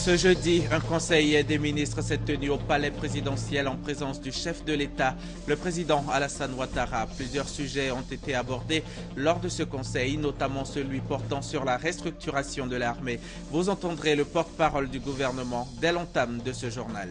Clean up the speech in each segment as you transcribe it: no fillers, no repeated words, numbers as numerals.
Ce jeudi, un conseil des ministres s'est tenu au palais présidentiel en présence du chef de l'État, le président Alassane Ouattara. Plusieurs sujets ont été abordés lors de ce conseil, notamment celui portant sur la restructuration de l'armée. Vous entendrez le porte-parole du gouvernement dès l'entame de ce journal.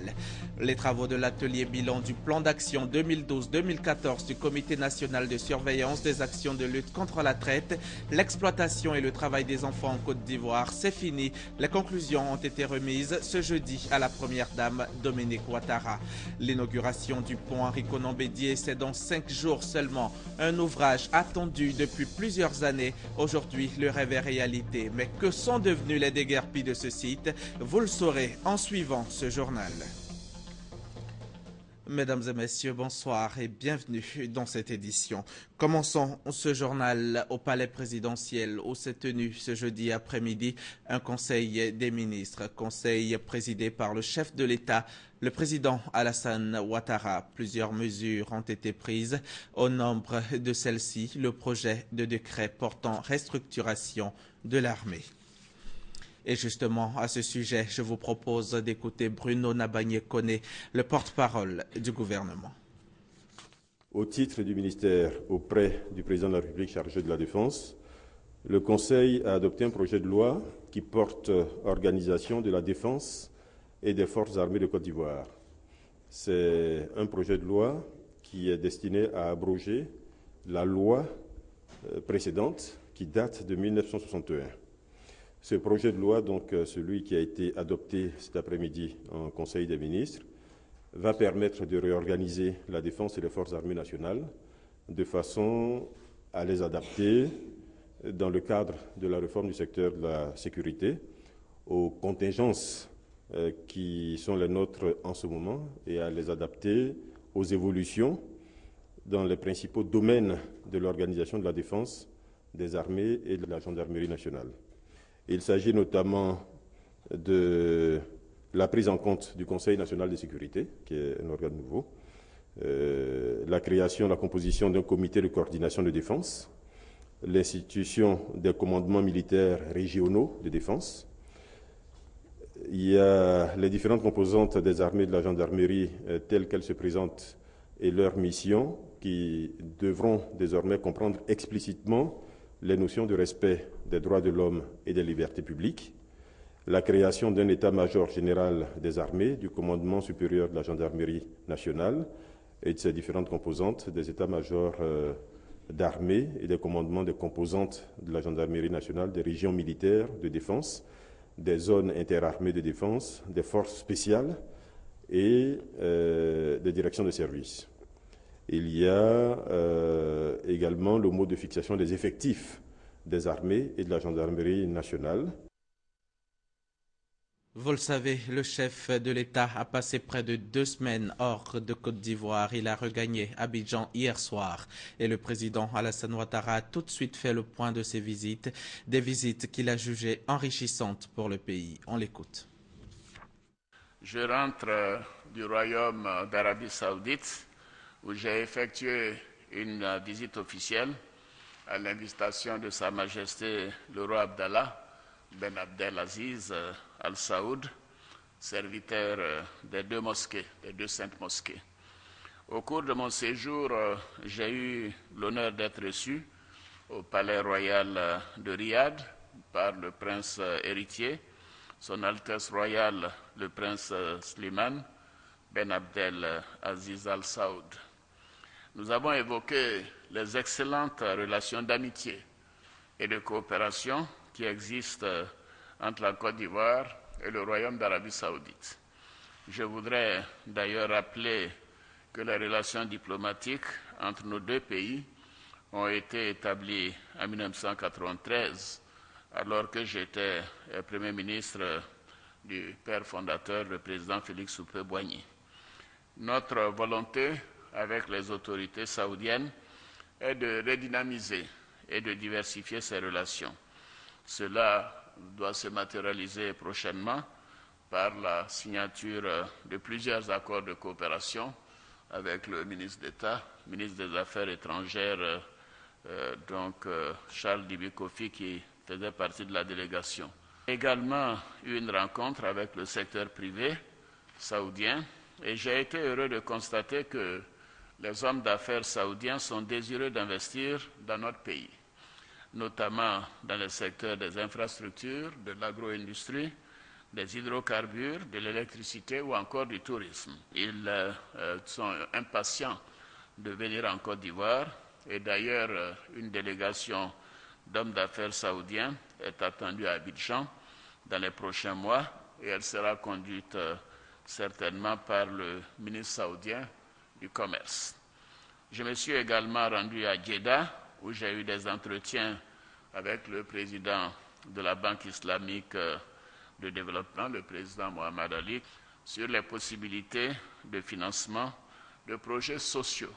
Les travaux de l'atelier bilan du plan d'action 2012-2014 du Comité national de surveillance des actions de lutte contre la traite, l'exploitation et le travail des enfants en Côte d'Ivoire, c'est fini. Les conclusions ont été remises ce jeudi à la première dame Dominique Ouattara. L'inauguration du pont Henri Konan Bédié, c'est dans 5 jours seulement. Un ouvrage attendu depuis plusieurs années. Aujourd'hui, le rêve est réalité. Mais que sont devenus les déguerpis de ce site? Vous le saurez en suivant ce journal. Mesdames et messieurs, bonsoir et bienvenue dans cette édition. Commençons ce journal au palais présidentiel où s'est tenu ce jeudi après-midi un conseil des ministres, conseil présidé par le chef de l'État, le président Alassane Ouattara. Plusieurs mesures ont été prises. Au nombre de celles-ci, le projet de décret portant restructuration de l'armée. Et justement, à ce sujet, je vous propose d'écouter Bruno Nabagné-Koné, le porte-parole du gouvernement. Au titre du ministère auprès du président de la République chargé de la Défense, le Conseil a adopté un projet de loi qui porte organisation de la défense et des forces armées de Côte d'Ivoire. C'est un projet de loi qui est destiné à abroger la loi précédente qui date de 1961. Ce projet de loi, donc celui qui a été adopté cet après-midi en Conseil des ministres, va permettre de réorganiser la défense et les forces armées nationales de façon à les adapter dans le cadre de la réforme du secteur de la sécurité aux contingences qui sont les nôtres en ce moment et à les adapter aux évolutions dans les principaux domaines de l'organisation de la défense, des armées et de la gendarmerie nationale. Il s'agit notamment de la prise en compte du Conseil national de sécurité, qui est un organe nouveau, la création, la composition d'un comité de coordination de défense, l'institution des commandements militaires régionaux de défense. Il y a les différentes composantes des armées de la gendarmerie telles qu'elles se présentent et leurs missions qui devront désormais comprendre explicitement les notions de respect des droits de l'homme et des libertés publiques, la création d'un état-major général des armées, du commandement supérieur de la gendarmerie nationale et de ses différentes composantes, des états-majors d'armée et des commandements des composantes de la gendarmerie nationale, des régions militaires de défense, des zones interarmées de défense, des forces spéciales et des directions de service. Il y a également le mode de fixation des effectifs des armées et de la gendarmerie nationale. Vous le savez, le chef de l'État a passé près de 2 semaines hors de Côte d'Ivoire. Il a regagné Abidjan hier soir. Et le président Alassane Ouattara a tout de suite fait le point de ses visites, des visites qu'il a jugées enrichissantes pour le pays. On l'écoute. Je rentre du Royaume d'Arabie Saoudite, où j'ai effectué une visite officielle à l'invitation de Sa Majesté le roi Abdallah Ben Abdelaziz Al Saoud, serviteur des 2 mosquées, des 2 saintes mosquées. Au cours de mon séjour, j'ai eu l'honneur d'être reçu au palais royal de Riyad par le prince héritier, son Altesse royale le prince Slimane Ben Abdelaziz Al Saoud. Nous avons évoqué les excellentes relations d'amitié et de coopération qui existent entre la Côte d'Ivoire et le Royaume d'Arabie Saoudite. Je voudrais d'ailleurs rappeler que les relations diplomatiques entre nos 2 pays ont été établies en 1993, alors que j'étais Premier ministre du père fondateur, le président Félix Houphouët-Boigny. Notre volonté avec les autorités saoudiennes est de redynamiser et de diversifier ces relations. Cela doit se matérialiser prochainement par la signature de plusieurs accords de coopération avec le ministre d'État, ministre des Affaires étrangères, Charles Dibi Kofi, qui faisait partie de la délégation. également eu une rencontre avec le secteur privé saoudien et j'ai été heureux de constater que les hommes d'affaires saoudiens sont désireux d'investir dans notre pays, notamment dans le secteur des infrastructures, de l'agro-industrie, des hydrocarbures, de l'électricité ou encore du tourisme. Ils sont impatients de venir en Côte d'Ivoire et d'ailleurs une délégation d'hommes d'affaires saoudiens est attendue à Abidjan dans les prochains mois et elle sera conduite certainement par le ministre saoudien du Commerce. Je me suis également rendu à Djeddah où j'ai eu des entretiens avec le président de la Banque islamique de développement, le président Mohamed Ali, sur les possibilités de financement de projets sociaux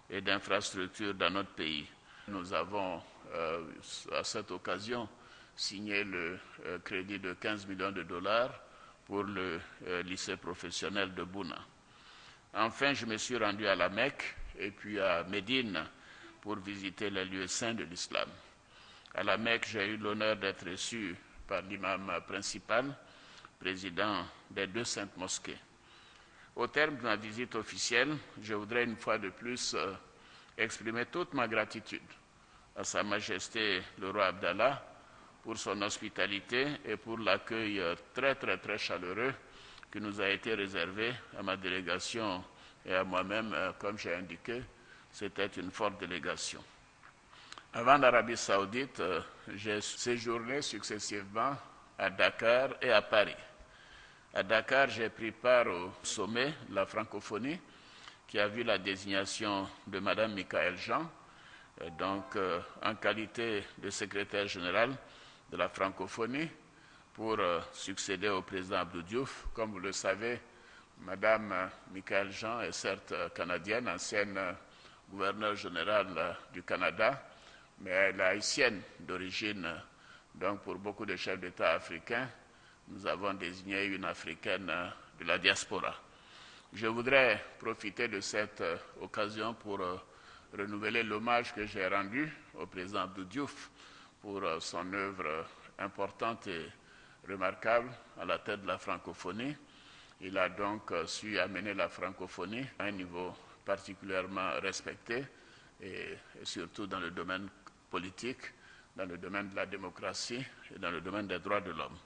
et d'infrastructures dans notre pays. Nous avons, à cette occasion, signé le crédit de 15 millions de dollars pour le lycée professionnel de Bouna. Enfin, je me suis rendu à la Mecque et puis à Médine pour visiter les lieux saints de l'islam. À la Mecque, j'ai eu l'honneur d'être reçu par l'imam principal, président des 2 saintes mosquées. Au terme de ma visite officielle, je voudrais une fois de plus exprimer toute ma gratitude à Sa Majesté le roi Abdallah pour son hospitalité et pour l'accueil très chaleureux qui nous a été réservé à ma délégation et à moi-même, comme j'ai indiqué, c'était une forte délégation. Avant l'Arabie Saoudite, j'ai séjourné successivement à Dakar et à Paris. À Dakar, j'ai pris part au sommet de la francophonie qui a vu la désignation de Mme Michaëlle Jean, donc en qualité de secrétaire général de la francophonie pour succéder au président Abdou Diouf. Comme vous le savez, Mme Michaëlle Jean est certes canadienne, ancienne gouverneure générale du Canada, mais elle est haïtienne d'origine. Donc pour beaucoup de chefs d'État africains, nous avons désigné une africaine de la diaspora. Je voudrais profiter de cette occasion pour renouveler l'hommage que j'ai rendu au président Abdou Diouf pour son œuvre importante et remarquable à la tête de la francophonie. Il a donc su amener la francophonie à un niveau particulièrement respecté et surtout dans le domaine politique, dans le domaine de la démocratie et dans le domaine des droits de l'homme.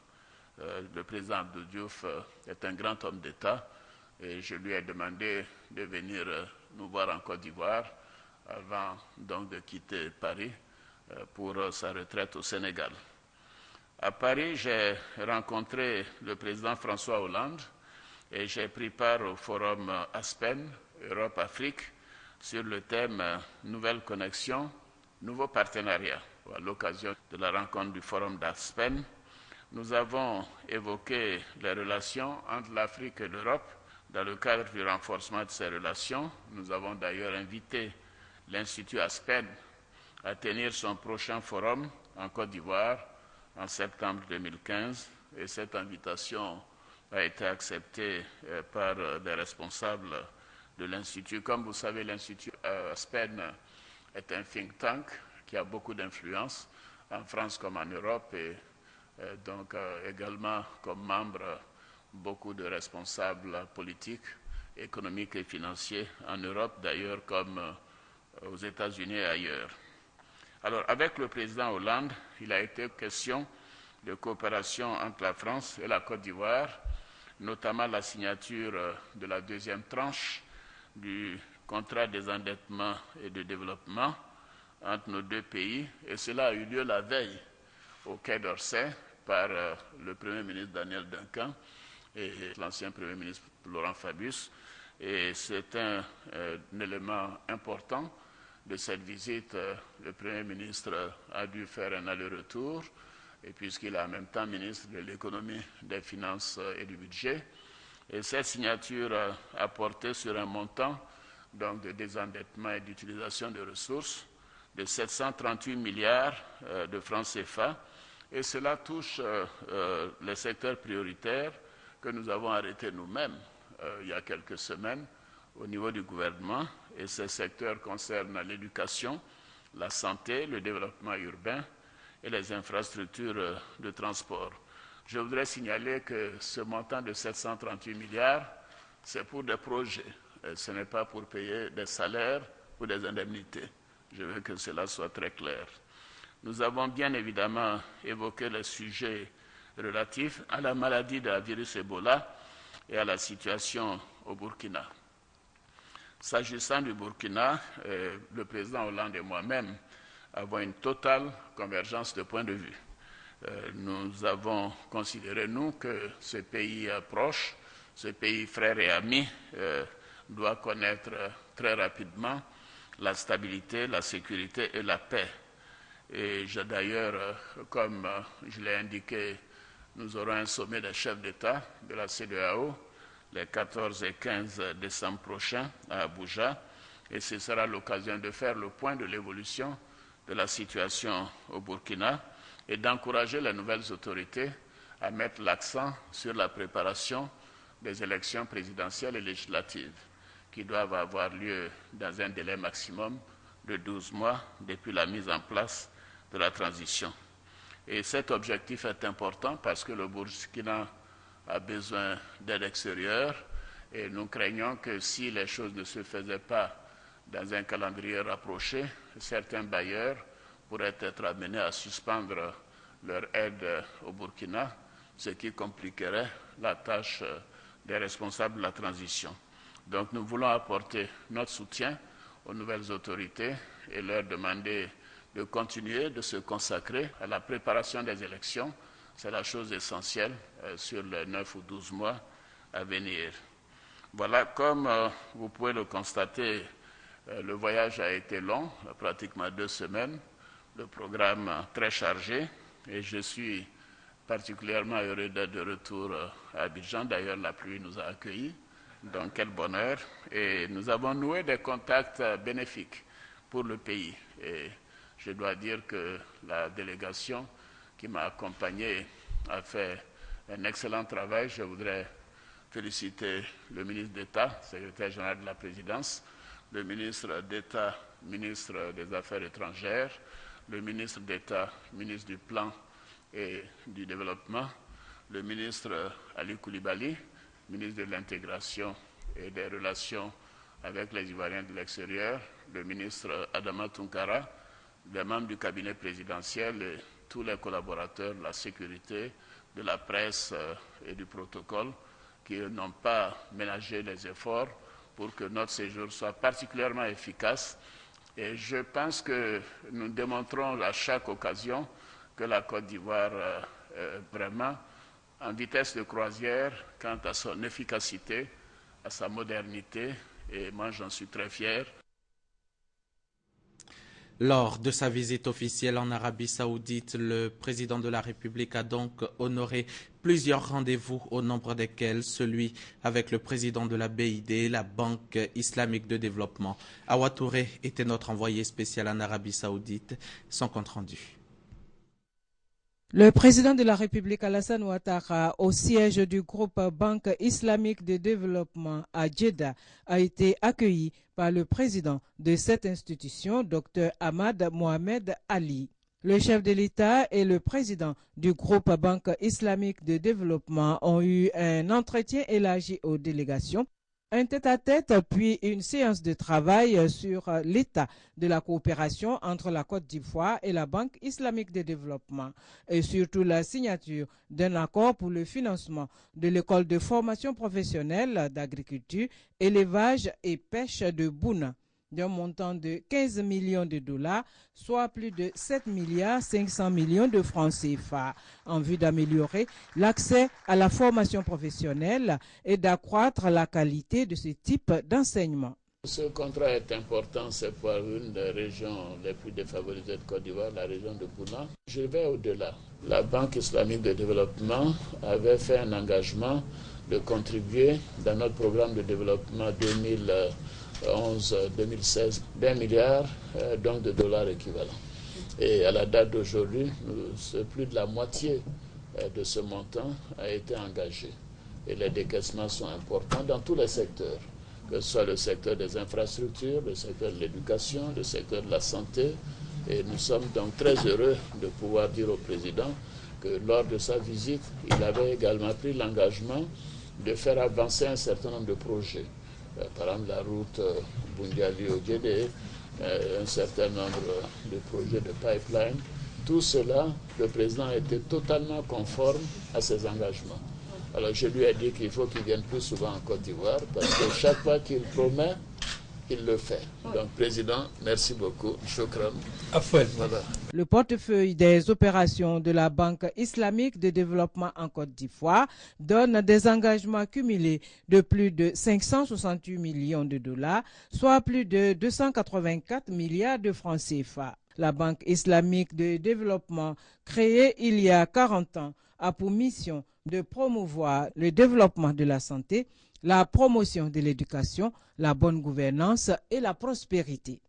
Le président Abdou Diouf est un grand homme d'État et je lui ai demandé de venir nous voir en Côte d'Ivoire avant donc de quitter Paris pour sa retraite au Sénégal. À Paris, j'ai rencontré le président François Hollande et j'ai pris part au forum Aspen, Europe-Afrique, sur le thème Nouvelle connexion, nouveaux partenariats. À l'occasion de la rencontre du forum d'Aspen, nous avons évoqué les relations entre l'Afrique et l'Europe. Dans le cadre du renforcement de ces relations, nous avons d'ailleurs invité l'Institut Aspen à tenir son prochain forum en Côte d'Ivoire en septembre 2015 et cette invitation a été acceptée par des responsables de l'Institut. Comme vous savez, l'Institut Aspen est un think tank qui a beaucoup d'influence en France comme en Europe et donc également comme membre beaucoup de responsables politiques, économiques et financiers en Europe, d'ailleurs comme aux États-Unis et ailleurs. Alors, avec le président Hollande, il a été question de coopération entre la France et la Côte d'Ivoire, notamment la signature de la 2e tranche du contrat de désendettement et de développement entre nos 2 pays. Et cela a eu lieu la veille au Quai d'Orsay par le Premier ministre Daniel Duncan et l'ancien Premier ministre Laurent Fabius. Et c'est un élément important de cette visite. Le Premier ministre a dû faire un aller-retour, et puisqu'il est en même temps ministre de l'économie, des finances et du budget. Et cette signature a porté sur un montant donc, de désendettement et d'utilisation de ressources de 738 milliards de francs CFA. Et cela touche les secteurs prioritaires que nous avons arrêtés nous-mêmes il y a quelques semaines au niveau du gouvernement. Et ces secteurs concernent l'éducation, la santé, le développement urbain et les infrastructures de transport. Je voudrais signaler que ce montant de 738 milliards, c'est pour des projets. Ce n'est pas pour payer des salaires ou des indemnités. Je veux que cela soit très clair. Nous avons bien évidemment évoqué les sujets relatifs à la maladie de la virus Ebola et à la situation au Burkina. S'agissant du Burkina, le président Hollande et moi-même avons une totale convergence de point de vue. Nous avons considéré, nous, que ce pays proche, ce pays frère et ami, doit connaître très rapidement la stabilité, la sécurité et la paix. Et d'ailleurs, comme je l'ai indiqué, nous aurons un sommet des chefs d'État de la CEDEAO les 14 et 15 décembre prochains à Abuja. Et ce sera l'occasion de faire le point de l'évolution de la situation au Burkina et d'encourager les nouvelles autorités à mettre l'accent sur la préparation des élections présidentielles et législatives qui doivent avoir lieu dans un délai maximum de 12 mois depuis la mise en place de la transition. Et cet objectif est important parce que le Burkina a besoin d'aide extérieure et nous craignons que si les choses ne se faisaient pas dans un calendrier rapproché, certains bailleurs pourraient être amenés à suspendre leur aide au Burkina, ce qui compliquerait la tâche des responsables de la transition. Donc nous voulons apporter notre soutien aux nouvelles autorités et leur demander de continuer de se consacrer à la préparation des élections. C'est la chose essentielle sur les 9 ou 12 mois à venir. Voilà, comme vous pouvez le constater, le voyage a été long, pratiquement 2 semaines, le programme très chargé, et je suis particulièrement heureux d'être de retour à Abidjan. D'ailleurs, la pluie nous a accueillis, donc quel bonheur. Et nous avons noué des contacts bénéfiques pour le pays. Et je dois dire que la délégation qui m'a accompagné a fait un excellent travail. Je voudrais féliciter le ministre d'État, secrétaire général de la présidence, le ministre d'État, ministre des Affaires étrangères, le ministre d'État, ministre du Plan et du Développement, le ministre Ali Koulibaly, ministre de l'Intégration et des Relations avec les Ivoiriens de l'extérieur, le ministre Adama Tounkara, les membres du cabinet présidentiel et tous les collaborateurs de la sécurité, de la presse et du protocole qui n'ont pas ménagé les efforts pour que notre séjour soit particulièrement efficace. Et je pense que nous démontrons à chaque occasion que la Côte d'Ivoire est vraiment en vitesse de croisière quant à son efficacité, à sa modernité, et moi j'en suis très fier. Lors de sa visite officielle en Arabie Saoudite, le président de la République a donc honoré plusieurs rendez-vous, au nombre desquels celui avec le président de la BID, la Banque islamique de développement. Awa Touré était notre envoyé spécial en Arabie Saoudite. Son compte rendu. Le président de la République Alassane Ouattara, au siège du groupe Banque islamique de développement à Jeddah, a été accueilli par le président de cette institution, Dr Ahmad Mohamed Ali. Le chef de l'État et le président du groupe Banque islamique de développement ont eu un entretien élargi aux délégations, un tête-à-tête puis une séance de travail sur l'état de la coopération entre la Côte d'Ivoire et la Banque islamique de développement et surtout la signature d'un accord pour le financement de l'école de formation professionnelle d'agriculture, élevage et pêche de Bouna d'un montant de 15 millions de dollars, soit plus de 7 milliards 500 millions de francs CFA, en vue d'améliorer l'accès à la formation professionnelle et d'accroître la qualité de ce type d'enseignement. Ce contrat est important, c'est pour une des régions les plus défavorisées de Côte d'Ivoire, la région de Bouna. Je vais au-delà. La Banque islamique de développement avait fait un engagement de contribuer dans notre programme de développement 2011-2016 d'1 milliard donc de dollars équivalents. Et à la date d'aujourd'hui, plus de la moitié de ce montant a été engagé. Et les décaissements sont importants dans tous les secteurs, que ce soit le secteur des infrastructures, le secteur de l'éducation, le secteur de la santé. Et nous sommes donc très heureux de pouvoir dire au président que lors de sa visite, il avait également pris l'engagement de faire avancer un certain nombre de projets. Par exemple, la route Bundiali-Odjede, un certain nombre de projets de pipeline. Tout cela, le président était totalement conforme à ses engagements. Alors je lui ai dit qu'il faut qu'il vienne plus souvent en Côte d'Ivoire parce que chaque fois qu'il promet, il le fait. Donc, Président, merci beaucoup. Shukran. Voilà. Le portefeuille des opérations de la Banque islamique de développement en Côte d'Ivoire donne des engagements cumulés de plus de 568 millions de dollars, soit plus de 284 milliards de francs CFA. La Banque islamique de développement, créée il y a 40 ans, a pour mission de promouvoir le développement de la santé, la promotion de l'éducation, la bonne gouvernance et la prospérité.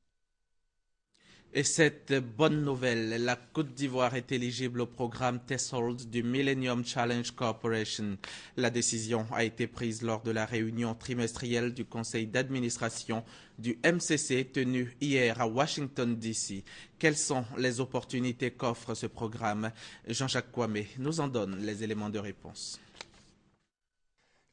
Et cette bonne nouvelle, la Côte d'Ivoire est éligible au programme TESOLD du Millennium Challenge Corporation. La décision a été prise lors de la réunion trimestrielle du conseil d'administration du MCC tenue hier à Washington, D.C. Quelles sont les opportunités qu'offre ce programme? Jean-Jacques Kwame nous en donne les éléments de réponse.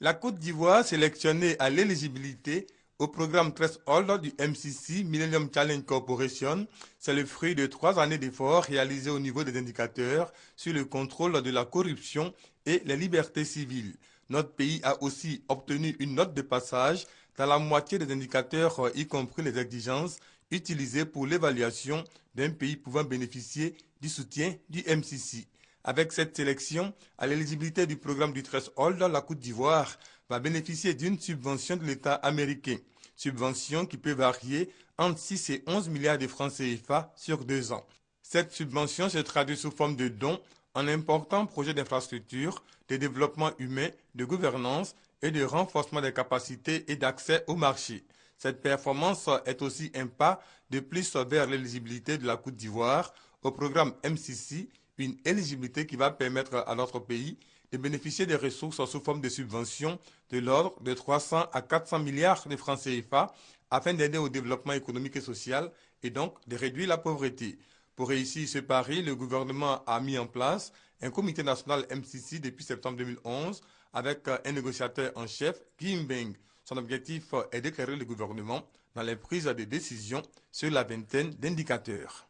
La Côte d'Ivoire, sélectionnée à l'éligibilité au programme TESOLD du MCC Millennium Challenge Corporation, c'est le fruit de 3 années d'efforts réalisés au niveau des indicateurs sur le contrôle de la corruption et les libertés civiles. Notre pays a aussi obtenu une note de passage dans la moitié des indicateurs, y compris les exigences utilisées pour l'évaluation d'un pays pouvant bénéficier du soutien du MCC. Avec cette sélection, à l'éligibilité du programme du TESOLD, la Côte d'Ivoire va bénéficier d'une subvention de l'État américain. Subvention qui peut varier entre 6 et 11 milliards de francs CFA sur 2 ans. Cette subvention se traduit sous forme de dons en importants projets d'infrastructure, de développement humain, de gouvernance et de renforcement des capacités et d'accès au marché. Cette performance est aussi un pas de plus vers l'éligibilité de la Côte d'Ivoire au programme MCC, une éligibilité qui va permettre à notre pays de bénéficier des ressources sous forme de subventions de l'ordre de 300 à 400 milliards de francs CFA afin d'aider au développement économique et social et donc de réduire la pauvreté. Pour réussir ce pari, le gouvernement a mis en place un comité national MCC depuis septembre 2011 avec un négociateur en chef, Guy Mbeng. Son objectif est d'éclairer le gouvernement dans les prises de décision sur la vingtaine d'indicateurs.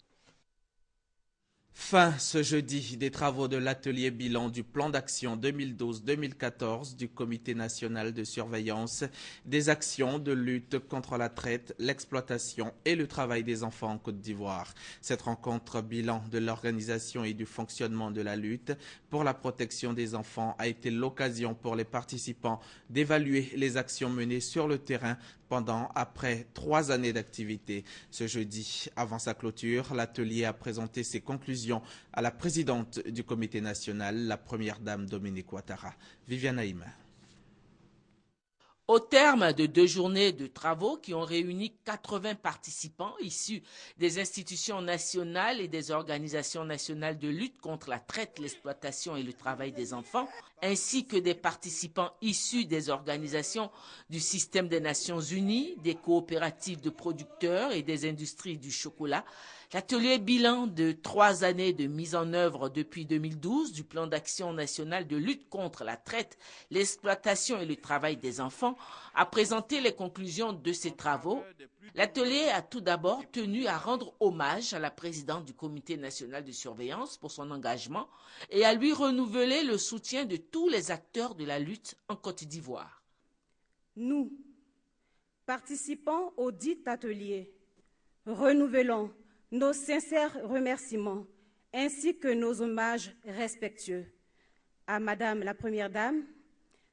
Fin ce jeudi des travaux de l'atelier bilan du plan d'action 2012-2014 du Comité national de surveillance des actions de lutte contre la traite, l'exploitation et le travail des enfants en Côte d'Ivoire. Cette rencontre bilan de l'organisation et du fonctionnement de la lutte pour la protection des enfants a été l'occasion pour les participants d'évaluer les actions menées sur le terrain après 3 années d'activité. Ce jeudi, avant sa clôture, l'atelier a présenté ses conclusions à la présidente du comité national, la première dame Dominique Ouattara. Viviane Haïma. Au terme de 2 journées de travaux qui ont réuni 80 participants issus des institutions nationales et des organisations nationales de lutte contre la traite, l'exploitation et le travail des enfants, ainsi que des participants issus des organisations du système des Nations Unies, des coopératives de producteurs et des industries du chocolat, l'atelier bilan de 3 années de mise en œuvre depuis 2012 du plan d'action national de lutte contre la traite, l'exploitation et le travail des enfants a présenté les conclusions de ces travaux. L'atelier a tout d'abord tenu à rendre hommage à la présidente du Comité national de surveillance pour son engagement et à lui renouveler le soutien de tous les acteurs de la lutte en Côte d'Ivoire. Nous, participants au dit atelier, renouvelons nos sincères remerciements ainsi que nos hommages respectueux à Madame la Première Dame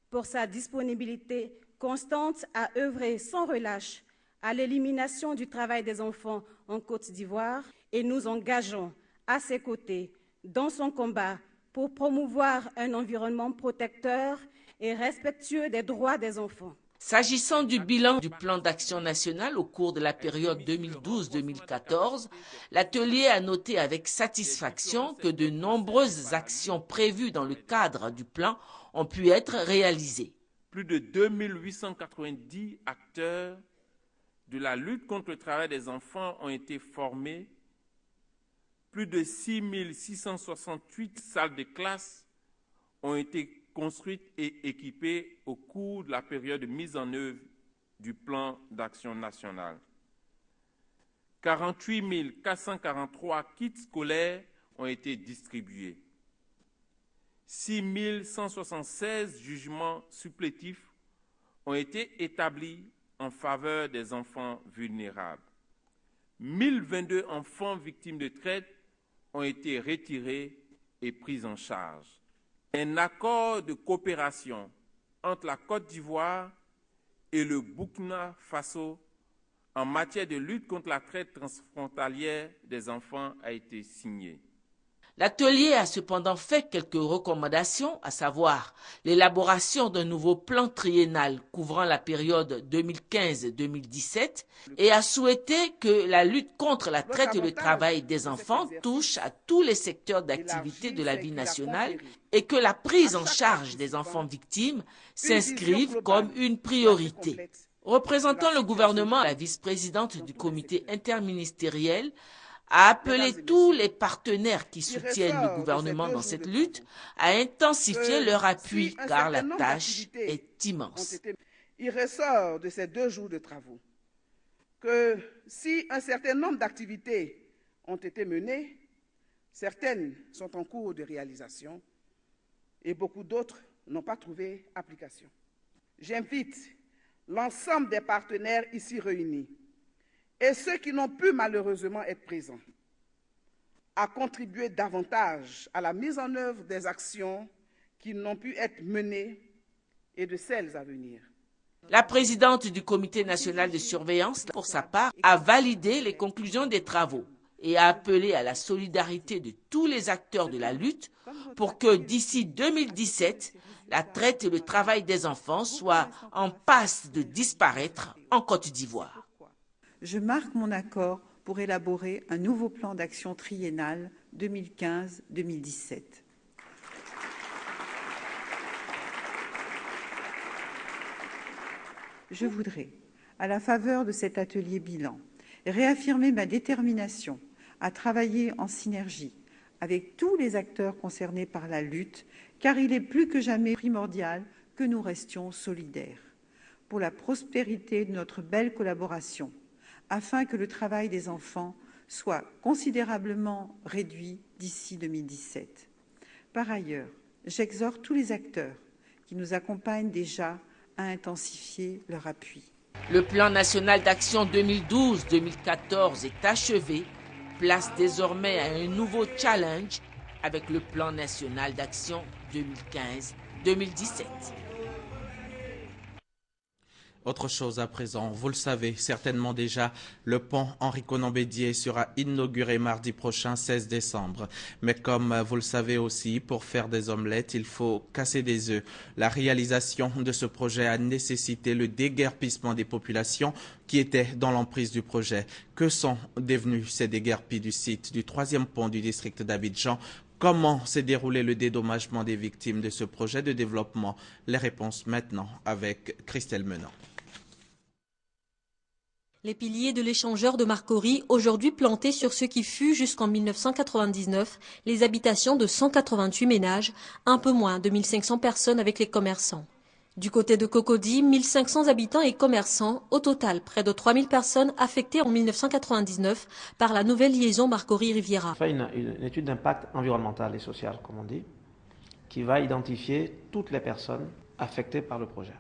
pour sa disponibilité constante à œuvrer sans relâche à l'élimination du travail des enfants en Côte d'Ivoire et nous engageons à ses côtés dans son combat pour promouvoir un environnement protecteur et respectueux des droits des enfants. S'agissant du bilan du plan d'action national au cours de la période 2012-2014, l'atelier a noté avec satisfaction que de nombreuses actions prévues dans le cadre du plan ont pu être réalisées. Plus de 2890 acteurs de la lutte contre le travail des enfants ont été formés. plus de 6 668 salles de classe ont été construites et équipées au cours de la période de mise en œuvre du plan d'action national. 48 443 kits scolaires ont été distribués. 6 176 jugements supplétifs ont été établis en faveur des enfants vulnérables. 1022 enfants victimes de traite ont été retirés et pris en charge. Un accord de coopération entre la Côte d'Ivoire et le Burkina Faso en matière de lutte contre la traite transfrontalière des enfants a été signé. L'atelier a cependant fait quelques recommandations, à savoir l'élaboration d'un nouveau plan triennal couvrant la période 2015-2017 et a souhaité que la lutte contre la traite et le travail des enfants touche à tous les secteurs d'activité de la vie nationale et que la prise en charge des enfants victimes s'inscrive comme une priorité. Représentant le gouvernement, la vice-présidente du comité interministériel a appelé tous les partenaires qui soutiennent le gouvernement dans cette lutte à intensifier leur appui car la tâche est immense. Il ressort de ces 2 jours de travaux que si un certain nombre d'activités ont été menées, certaines sont en cours de réalisation et beaucoup d'autres n'ont pas trouvé application. J'invite l'ensemble des partenaires ici réunis et ceux qui n'ont pu malheureusement être présents à contribuer davantage à la mise en œuvre des actions qui n'ont pu être menées et de celles à venir. La présidente du comité national de surveillance, pour sa part, a validé les conclusions des travaux et a appelé à la solidarité de tous les acteurs de la lutte pour que d'ici 2017, la traite et le travail des enfants soient en passe de disparaître en Côte d'Ivoire. Je marque mon accord pour élaborer un nouveau plan d'action triennal 2015-2017. Je voudrais, à la faveur de cet atelier bilan, réaffirmer ma détermination à travailler en synergie avec tous les acteurs concernés par la lutte, car il est plus que jamais primordial que nous restions solidaires pour la prospérité de notre belle collaboration, afin que le travail des enfants soit considérablement réduit d'ici 2017. Par ailleurs, j'exhorte tous les acteurs qui nous accompagnent déjà à intensifier leur appui. Le plan national d'action 2012-2014 est achevé, place désormais à un nouveau challenge avec le plan national d'action 2015-2017. Autre chose à présent, vous le savez certainement déjà, le pont Henri-Konan Bédié sera inauguré mardi prochain, 16 décembre. Mais comme vous le savez aussi, pour faire des omelettes, il faut casser des œufs. La réalisation de ce projet a nécessité le déguerpissement des populations qui étaient dans l'emprise du projet. Que sont devenus ces déguerpis du site du 3e pont du district d'Abidjan? Comment s'est déroulé le dédommagement des victimes de ce projet de développement? Les réponses maintenant avec Christelle Menant. Les piliers de l'échangeur de Marcory, aujourd'hui plantés sur ce qui fut jusqu'en 1999 les habitations de 188 ménages, un peu moins de 1500 personnes avec les commerçants. Du côté de Cocody, 1500 habitants et commerçants, au total près de 3000 personnes affectées en 1999 par la nouvelle liaison Marcory-Riviera. On fait une étude d'impact environnemental et social, comme on dit, qui va identifier toutes les personnes affectées par le projet.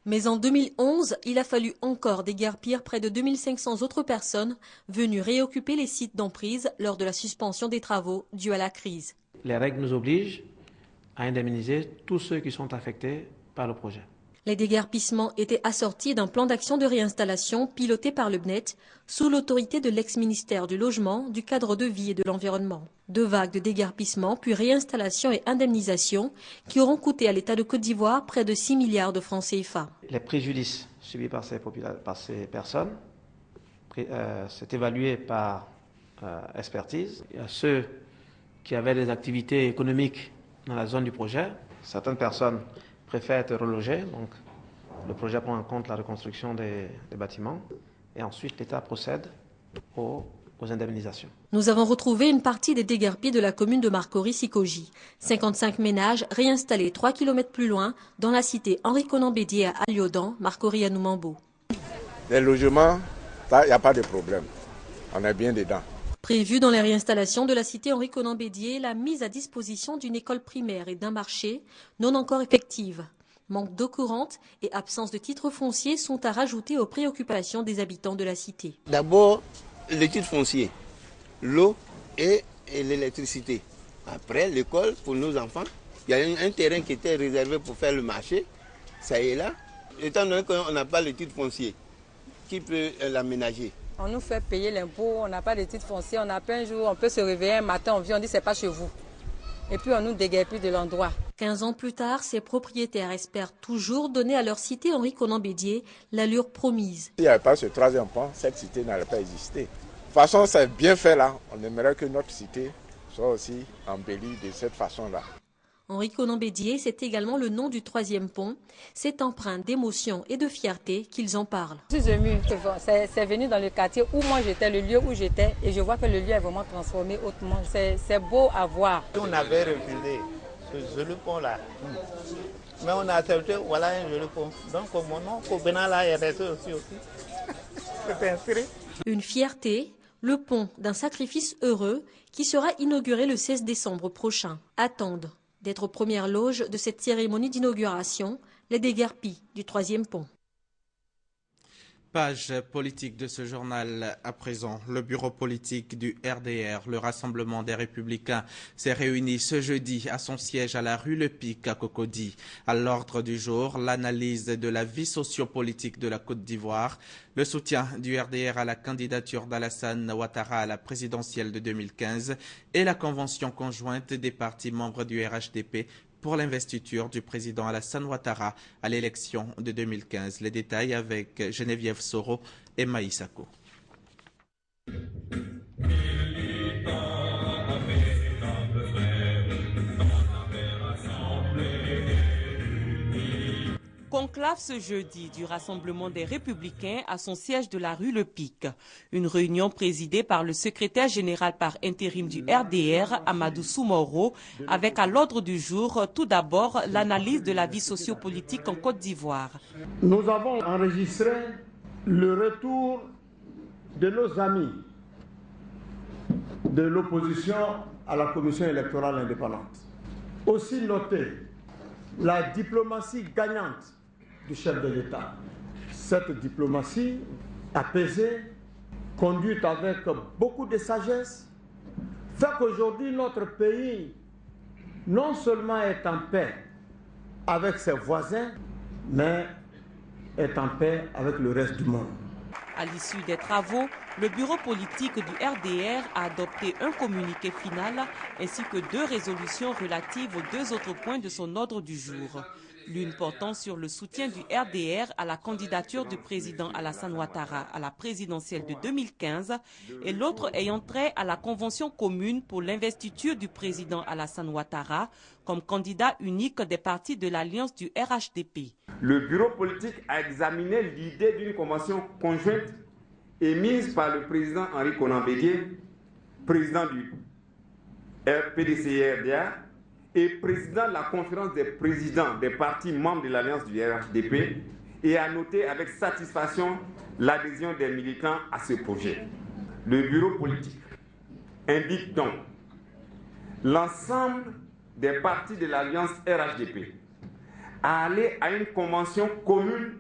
Mais en 2011, il a fallu encore déguerpir près de 2500 autres personnes venues réoccuper les sites d'emprise lors de la suspension des travaux dus à la crise. Les règles nous obligent à indemniser tous ceux qui sont affectés par le projet. Les déguerpissements étaient assortis d'un plan d'action de réinstallation piloté par le BNET sous l'autorité de l'ex-ministère du Logement, du Cadre de vie et de l'Environnement. 2 vagues de déguerpissement, puis réinstallation et indemnisation qui auront coûté à l'État de Côte d'Ivoire près de 6 milliards de francs CFA. Les préjudices subis par ces personnes, c'est évalué par expertise. Il y a ceux qui avaient des activités économiques dans la zone du projet. Certaines personnes préfèrent être relogées, donc le projet prend en compte la reconstruction des bâtiments et ensuite l'État procède au aux indemnisations. Nous avons retrouvé une partie des déguerpis de la commune de Marcory-Sikoji. 55 ménages réinstallés 3 km plus loin dans la cité Henri-Konan Bédié à Aliodan, Marcory-Anoumambo. Les logements, il n'y a pas de problème. On est bien dedans. Prévu dans les réinstallations de la cité Henri-Konan Bédié, la mise à disposition d'une école primaire et d'un marché non encore effective. Manque d'eau courante et absence de titres fonciers sont à rajouter aux préoccupations des habitants de la cité. D'abord, le titre foncier, l'eau et l'électricité. Après, l'école pour nos enfants. Il y a un terrain qui était réservé pour faire le marché. Ça y est là. Étant donné qu'on n'a pas le titre foncier, qui peut l'aménager? On nous fait payer l'impôt, on n'a pas de titre foncier, on a pas un jour, on peut se réveiller un matin, on vient, on dit c'est pas chez vous. Et puis on nous déguerpit de l'endroit. 15 ans plus tard, ces propriétaires espèrent toujours donner à leur cité Henri-Konan Bédié l'allure promise. S'il n'y avait pas ce troisième pont, cette cité n'aurait pas existé. De toute façon, c'est bien fait là. On aimerait que notre cité soit aussi embellie de cette façon-là. Henri-Konan Bédié, c'est également le nom du troisième pont. C'est empreint d'émotion et de fierté qu'ils en parlent. Je suis émue. C'est venu dans le quartier où moi j'étais, le lieu où j'étais, et je vois que le lieu est vraiment transformé autrement. C'est beau à voir. On avait refusé ce joli pont-là. Mais on a accepté, voilà un joli pont. Donc mon nom, Kobenala, est resté aussi. C'est inscrit. Une fierté, le pont d'un sacrifice heureux qui sera inauguré le 16 décembre prochain. Attendent d'être aux premières loges de cette cérémonie d'inauguration, les déguerpis du troisième pont. Page politique de ce journal à présent. Le bureau politique du RDR, le Rassemblement des Républicains, s'est réuni ce jeudi à son siège à la rue Le Pic à Cocody. À l'ordre du jour, l'analyse de la vie sociopolitique de la Côte d'Ivoire, le soutien du RDR à la candidature d'Alassane Ouattara à la présidentielle de 2015 et la convention conjointe des partis membres du RHDP pour l'investiture du président Alassane Ouattara à l'élection de 2015. Les détails avec Geneviève Soro et Maïsako. Conclave ce jeudi du Rassemblement des Républicains à son siège de la rue Le Pic. Une réunion présidée par le secrétaire général par intérim du RDR, Amadou Soumoro, avec à l'ordre du jour tout d'abord l'analyse de la vie sociopolitique en Côte d'Ivoire. Nous avons enregistré le retour de nos amis de l'opposition à la commission électorale indépendante. Aussi noté la diplomatie gagnante du chef de l'État. Cette diplomatie apaisée, conduite avec beaucoup de sagesse, fait qu'aujourd'hui notre pays non seulement est en paix avec ses voisins, mais est en paix avec le reste du monde. À l'issue des travaux, le bureau politique du RDR a adopté un communiqué final ainsi que 2 résolutions relatives aux 2 autres points de son ordre du jour. L'une portant sur le soutien du RDR à la candidature du président Alassane Ouattara à la présidentielle de 2015 et l'autre ayant trait à la convention commune pour l'investiture du président Alassane Ouattara comme candidat unique des partis de l'alliance du RHDP. Le bureau politique a examiné l'idée d'une convention conjointe émise par le président Henri-Konan Bédié, président du PDC-RDA, et président de la conférence des présidents des partis membres de l'alliance du RHDP, et a noté avec satisfaction l'adhésion des militants à ce projet. Le bureau politique invite donc l'ensemble des partis de l'alliance RHDP à aller à une convention commune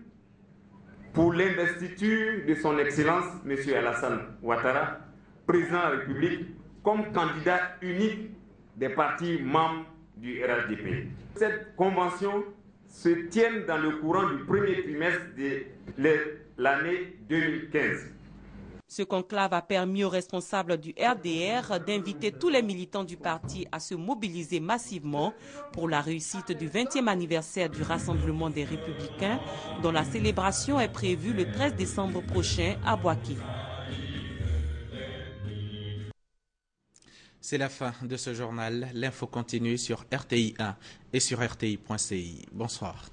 pour l'investiture de son Excellence, M. Alassane Ouattara, président de la République, comme candidat unique des partis membres du RHDP. Cette convention se tient dans le courant du premier trimestre de l'année 2015. Ce conclave a permis aux responsables du RDR d'inviter tous les militants du parti à se mobiliser massivement pour la réussite du 20e anniversaire du Rassemblement des Républicains, dont la célébration est prévue le 13 décembre prochain à Boaké. C'est la fin de ce journal. L'info continue sur RTI 1 et sur RTI.ci. Bonsoir.